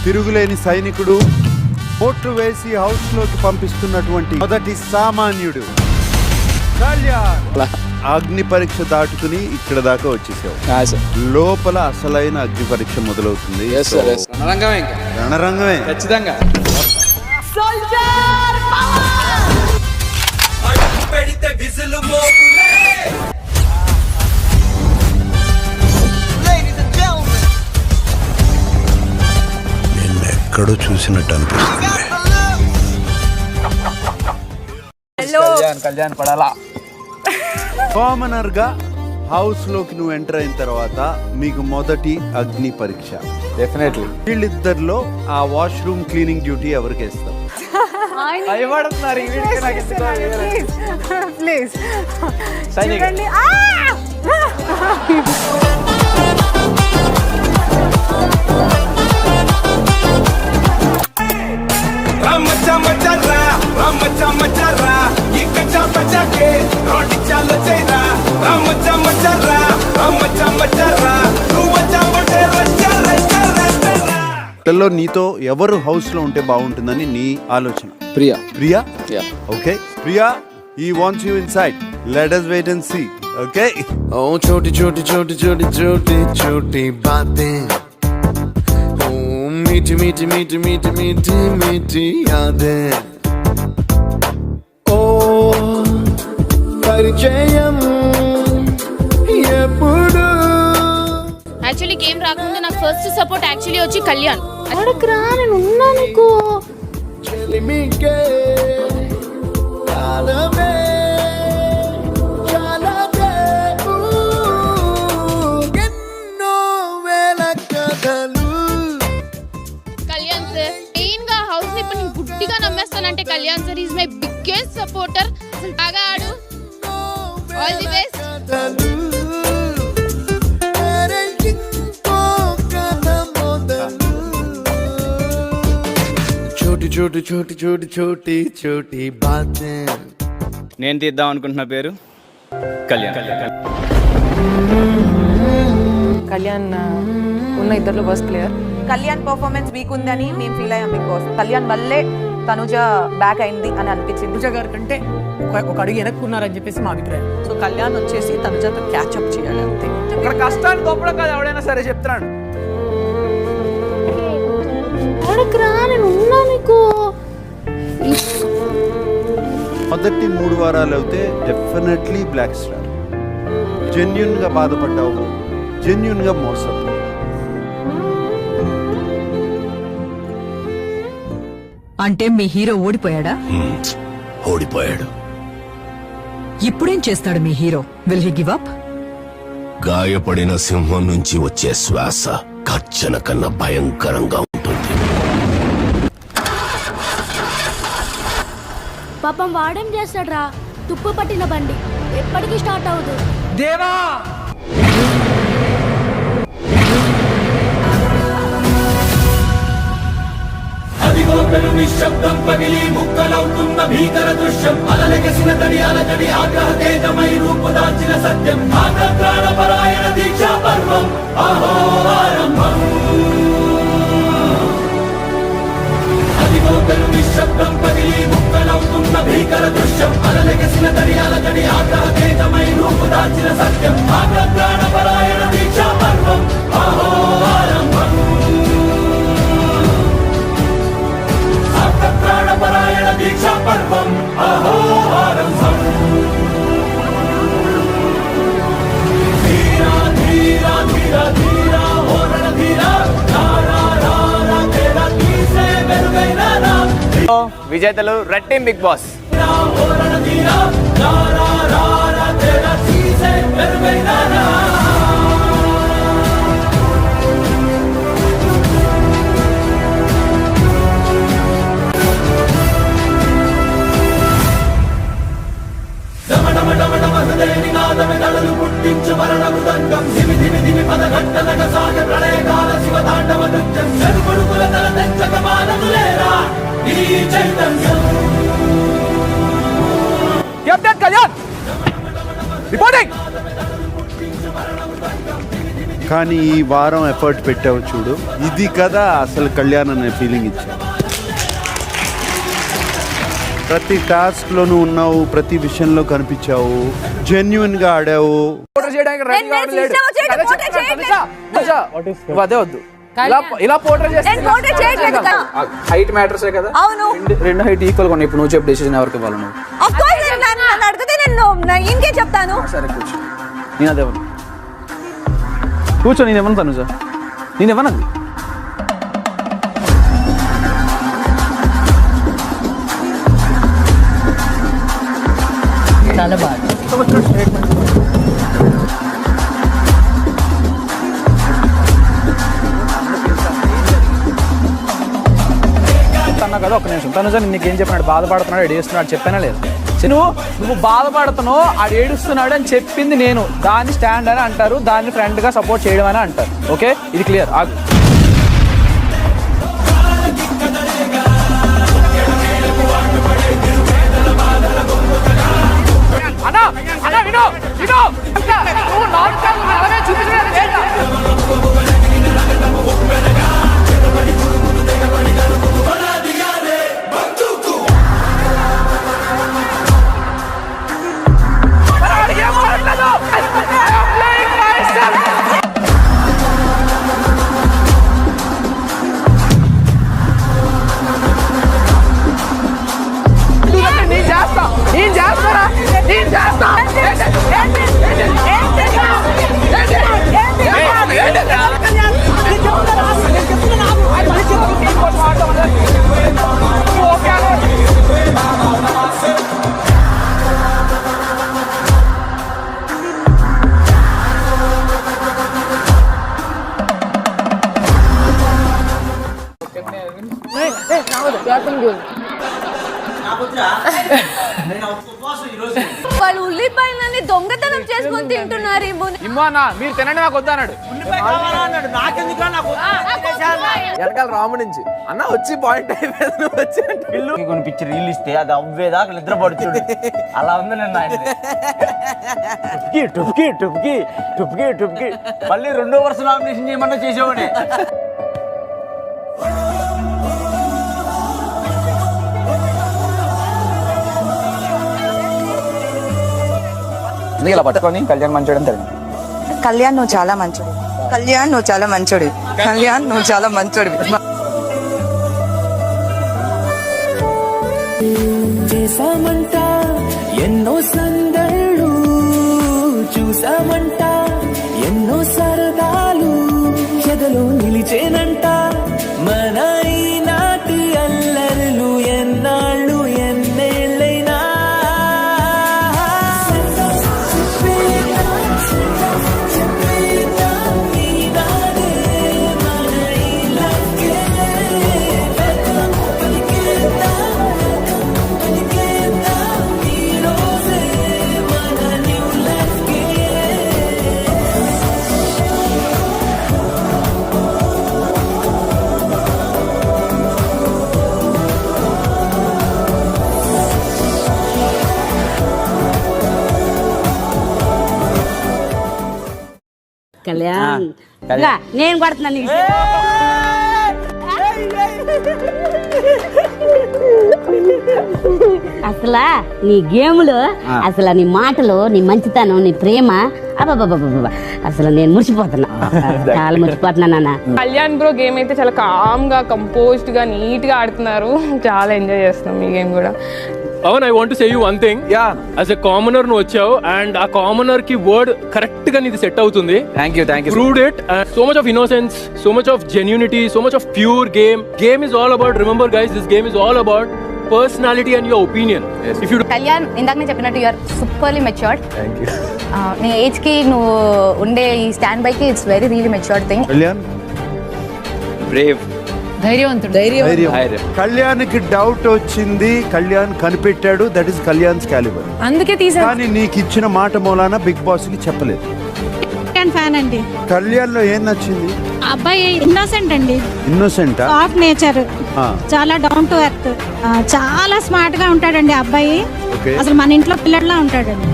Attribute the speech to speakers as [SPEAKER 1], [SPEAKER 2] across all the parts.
[SPEAKER 1] తిరుగులేని సైనికుడు, ఓట్లు వేసి హౌస్ లోకి పంపిస్తున్నటువంటి మొదటి సామాన్యుడు కళ్యాణ్. అగ్ని పరీక్ష దాటుకుని ఇక్కడ దాకా వచ్చేసావు. లోపల అసలైన అగ్ని పరీక్ష మొదలవుతుంది. రణరంగమే
[SPEAKER 2] ఖచ్చితంగా.
[SPEAKER 3] ఎక్కడో చూసినట్టు అనిపిస్తుంది.
[SPEAKER 2] కళ్యాణ్ పడాలా.
[SPEAKER 1] కామనర్ గా హౌస్ లోకి నువ్వు ఎంటర్ అయిన తర్వాత మీకు మొదటి అగ్ని పరీక్ష.
[SPEAKER 2] డెఫినెట్లీ
[SPEAKER 1] వీళ్ళిద్దరిలో ఆ వాష్రూమ్ క్లీనింగ్ డ్యూటీ ఎవరికి ఇస్తాం? లో నీతో ఎవరు హౌస్ లో ఉంటే బాగుంటుందని నీ ఆలోచన?
[SPEAKER 2] Priya.
[SPEAKER 1] Priya? Okay Priya, he wants you inside. Let us wait and see. Okay?
[SPEAKER 3] Oh, छोटी छोटी छोटी छोटी छोटी छोटी बातें, oh मीठी मीठी मीठी मीठी मीठी मीठी यादें, oh परिचयम ఎప్పుడు.
[SPEAKER 4] యాక్చువల్లీ గేమ్ రాకముందు నాకు ఫస్ట్ సపోర్ట్ యాక్చువల్లీ వచ్చి కళ్యాణ్.
[SPEAKER 5] అడగరా, నేను ఉన్నా నీకు.
[SPEAKER 3] చెలిమికే కాలమే చాలదే ఎన్నో వేల కథలు.
[SPEAKER 4] కళ్యాణ్ సార్ మెయిన్ గా హౌస్ ని ఇప్పుడు నేను గుడ్డిగా నమ్మేస్తానంటే Kalyan sir is my biggest supporter. అసలు బాగా ఆడు. All the best.
[SPEAKER 3] छोटी छोटी छोटी छोटी छोटी छोटी बातें.
[SPEAKER 2] నేను తీద్దాం అనుకుంటున్న పేరు కళ్యాణ్.
[SPEAKER 6] కళ్యాణ్ ఉన్న ఇద్దరులో first player.
[SPEAKER 7] Kalyan performance weak ఉందని మేము ఫీల్ అయ్యాం బిగ్ బాస్. కళ్యాణ్ వల్లే తనుజ బ్యాక్ అయింది అని అనిపించింది.
[SPEAKER 6] తనుజ గారి కంటే ఒక అడుగు వెనక్కున్నారని చెప్పేసి మా అభిప్రాయం.
[SPEAKER 7] సో కళ్యాణ్ వచ్చేసి తనుజతో క్యాచ్అప్ చేయాలి అంతే.
[SPEAKER 2] ఇక్కడ కష్టాన్ని గొప్పలో కాదు ఎవడైనా సరే చెప్తున్నాడు.
[SPEAKER 5] అడగరా, నేను ఉన్నా నీకు.
[SPEAKER 1] మొదటి 3 వారాలు అయితే డెఫినెట్లీ బ్లాక్ స్టార్. జెన్యున్ గా బాధపడ్డావు, జెన్యున్ గా మోసం.
[SPEAKER 8] అంటే మీ హీరో ఓడిపోయాడా?
[SPEAKER 3] ఓడిపోయాడు.
[SPEAKER 8] ఇప్పుడేం చేస్తాడు మీ hero? Will he give up?
[SPEAKER 3] గాయపడిన సింహం నుంచి వచ్చే శ్వాస గర్జన కన్నా భయంకరంగా ఉంటుంది.
[SPEAKER 5] పాపం వాడేం చేస్తాడ్రా, తుప్పు పట్టిన బండి ఎప్పటికీ స్టార్ట్ అవ్వదు.
[SPEAKER 2] దేవా
[SPEAKER 9] అదిగో పెను నిశ్శబ్దం పగిలి ముక్కలవుతున్న భీకర దృశ్యం. అలలెగసిన తడి అలజడి ఆగ్రహ తేజమై రూపుదాల్చిన సత్యం. ప్రాణపరాయణ దీక్షా పర్వం అహో ఆరంభం. అదిగో పెను నిశ్శబ్దం పగిలి ముక్కలవుతున్న భీకర దృశ్యం. అలలెగసిన తడి అలజడి ఆగ్రహ తేజమై రూపుదాల్చిన సత్యం. ప్రాణపరాయణ దీక్షా పర్వం అహో ఆరంభం. ప్రాణపరాయణ దీక్షా పర్వం అహో ఆరంభం. ధీరా ధీరా ధీరా ధీరా ఓ రణధీరా, రారా రారా తేరా తీసే మెరుగైన రా.
[SPEAKER 2] విజేతలు రెడ్ టీమ్ బిగ్ బాస్.
[SPEAKER 9] ఓ రణధీరా, రారా రారా తేరా తీసే మెరుగైన రా. నినాదమెదడలు పుట్టించు మరణ మృదంగం. ధిమి ధిమి ధిమి పదఘట్టనగ సాగ ప్రళయకాల శివ తాండవ నృత్యం. చెరుకొడుకుల తల తెంచక మానదులేరా ఈ చైతన్యం.
[SPEAKER 2] Captain Kalyan reporting.
[SPEAKER 1] కానీ ఈ వారం ఎఫర్ట్ పెట్టావు చూడు, ఇది కదా అసలు కళ్యాణ్ అనే ఫీలింగ్ ఇచ్చావు. ప్రతి టాస్క్ లోనూ ఉన్నావు, ప్రతి విషయంలో కనిపించావు, జెన్యున్ గా ఆడావు.
[SPEAKER 6] అదే వద్దు, ఇలా పోర్ట్రేట్ చేస్తే హైట్ మ్యాటర్స్ కదా. అవును, రెండు హైట్ ఈక్వల్ గా ఉన్నాయి. ఇప్పుడు నువ్వు చెప్పు డెసిషన్ ఎవరికి ఇవ్వాలి? నువ్వు
[SPEAKER 5] అడిగితే నేను ఇంకేం చెప్తాను.
[SPEAKER 6] సరే కూర్చో, నేను అదే కూర్చో. నేను ఇవ్వను తనుజ, నేను ఇవ్వను.
[SPEAKER 8] చాలా బాగా
[SPEAKER 6] అన్నా కదా ఒక నిమిషం. తనుజ నీకేం చెప్పినాడు? బాధపడుతున్నాడు, ఏడుస్తున్నాడు చెప్పానా లేదు? నువ్వు బాధపడుతున్నావు, ఆడు ఏడుస్తున్నాడు అని చెప్పింది నేను. దాన్ని స్టాండ్ అని అంటారు, దాన్ని ఫ్రెండ్ గా సపోర్ట్ చేయడం అని అంటారు. ఓకే, ఇది క్లియర్.
[SPEAKER 5] వాళ్ళు ఉల్లిపాయలని దొంగతనం చేసుకొని తింటున్నారు.
[SPEAKER 6] మీరు తినండి, నాకు వద్దన్నాడు. వెనకాల రాము నుంచి అన్న వచ్చి పాయింట్ అయిపోయింది. వచ్చి
[SPEAKER 10] కొన్ని పిచ్చి రీల్ ఇస్తే అది అవ్వేదాకా నిద్రపడుచుడు. అలా ఉంది నేను టుప్కి టుప్కి టుప్కి టుప్కి మళ్ళీ 2వ వరుస నామినేషన్ చేయమన్నా చేసేవాడే.
[SPEAKER 6] ఇలా పట్టుకొని కళ్యాణ్ మంచోడని తెలియదు.
[SPEAKER 7] కళ్యాణ్ నువ్వు చాలా మంచోడు. కళ్యాణ్ నువ్వు చాలా మంచోడు. కళ్యాణ్ నువ్వు చాలా మంచోడు.
[SPEAKER 9] చేసామంట ఎన్నో సందళ్ళు, చూసామంట ఎన్నో సరదాలు, ఎదలో నిలిచేనంట మన ఈనాటి అల్లర్లు. ఎన్నాళ్ళు ఎన్నేళ్ళైనా
[SPEAKER 8] కళ్యాణ్ నేను కొడుతున్నాను. అసలు నీ గేములు, అసలు నీ మాటలు, నీ మంచితనం, నీ ప్రేమ, అబ్బా అసలు నేను మురిసిపోతున్నా, చాలా మురిసిపోతున్నా నాన్న.
[SPEAKER 11] కళ్యాణ్ బ్రో గేమ్ అయితే చాలా కామ్ గా, కంపోజ్డ్ గా, నీట్ గా ఆడుతున్నారు. చాలా ఎంజాయ్ చేస్తున్నాం ఈ గేమ్ కూడా.
[SPEAKER 12] Pawan, I want to say you one thing. Yeah. As a commoner nu vachavu and a commoner ki word correct ga nidi set avutundi.
[SPEAKER 6] Thank you.
[SPEAKER 12] Proved it. So much of innocence, so much of genuinity, so much of pure game. Game is all about, remember guys, this game is all about personality and your opinion. Yes. If you
[SPEAKER 4] Kalyan ఇందాక నేను చెప్పినట్టు you're superly matured.
[SPEAKER 6] Thank you.
[SPEAKER 4] నీ age కి నువ్వు ఉండే ఈ stand by కి it's very really matured thing.
[SPEAKER 1] Kalyan
[SPEAKER 2] brave,
[SPEAKER 6] ధైర్యం.
[SPEAKER 1] కళ్యాణ్ కి డౌట్ వచ్చింది, కళ్యాణ్ కనిపెట్టాడు. That is Kalyan calibre.
[SPEAKER 11] అందుకే
[SPEAKER 1] కానీ నీకు ఇచ్చిన మాట మూలాన బిగ్ బాస్ కి చెప్పలేదు.
[SPEAKER 5] ఫ్యాన్ అండి.
[SPEAKER 1] కళ్యాణ్ లో ఏం నచ్చింది?
[SPEAKER 5] అబ్బాయి ఇన్నోసెంట్ అండి.
[SPEAKER 1] ఇన్నోసెంట్,
[SPEAKER 5] సాఫ్ట్ నేచర్, చాలా డౌన్ టు ఎర్త్, చాలా స్మార్ట్ గా ఉంటాడండి అబ్బాయి. అసలు మన ఇంట్లో పిల్లడిలా ఉంటాడండి.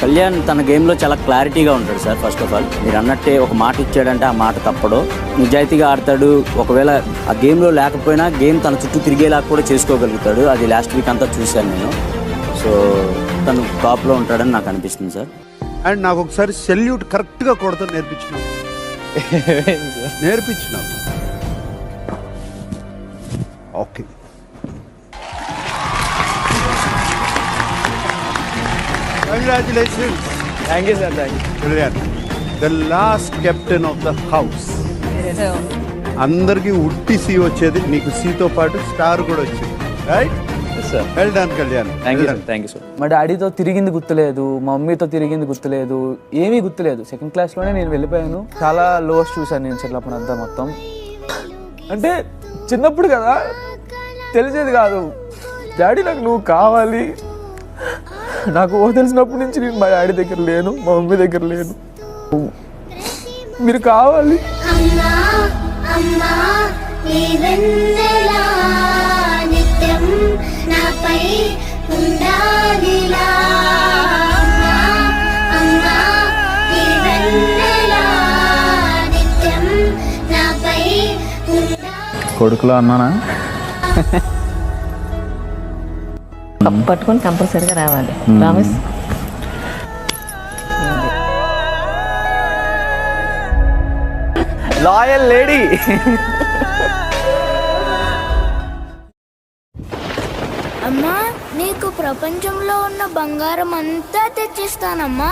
[SPEAKER 10] కళ్యాణ్ తన గేమ్లో చాలా క్లారిటీగా ఉంటాడు సార్. ఫస్ట్ ఆఫ్ ఆల్ మీరు అన్నట్టే ఒక మాట ఇచ్చాడంటే ఆ మాట తప్పడు, నిజాయితీగా ఆడతాడు. ఒకవేళ ఆ గేమ్లో లేకపోయినా గేమ్ తన చుట్టూ తిరిగేలా కూడా చేసుకోగలుగుతాడు. అది లాస్ట్ వీక్ అంతా చూశాను నేను. సో తను టాప్లో ఉంటాడని నాకు అనిపిస్తుంది సార్.
[SPEAKER 1] అండ్ నాకు ఒకసారి సెల్యూట్ కరెక్ట్గా కొడతా నేర్పించినావు. Okay, congratulations.
[SPEAKER 6] Thank you sir, thank you.
[SPEAKER 1] Brilliant. The last captain of the house. అందరికి ఉట్టి సి వచ్చేది, నీకు సితో పాటు స్టార్ కూడా వచ్చింది. Right, well done Kalyan.
[SPEAKER 6] Thank you sir, thank you sir. మా డాడీతో తిరిగింది గుర్తులేదు, మా మమ్మీతో తిరిగింది గుర్తులేదు, ఏమీ గుర్తులేదు. సెకండ్ క్లాస్లోనే నేను వెళ్ళిపోయాను. చాలా లోస్ చూశాను నేను చిన్నప్పుడు అంతా మొత్తం. అంటే చిన్నప్పుడు కదా, తెలిసేది కాదు. డాడీ నాకు నువ్వు కావాలి, నాకు తెలిసినప్పటి నుంచి నేను మా డాడీ దగ్గర లేను, మా మమ్మీ దగ్గర లేను. మీరు కావాలి. కొడుకులో అన్నానా?
[SPEAKER 7] పట్టుకొని కంపల్సరీగా రావాలి. ప్రామిస్.
[SPEAKER 6] Loyal lady.
[SPEAKER 13] అమ్మా, నీకు ప్రపంచంలో ఉన్న బంగారం అంతా తెచ్చిస్తానమ్మా.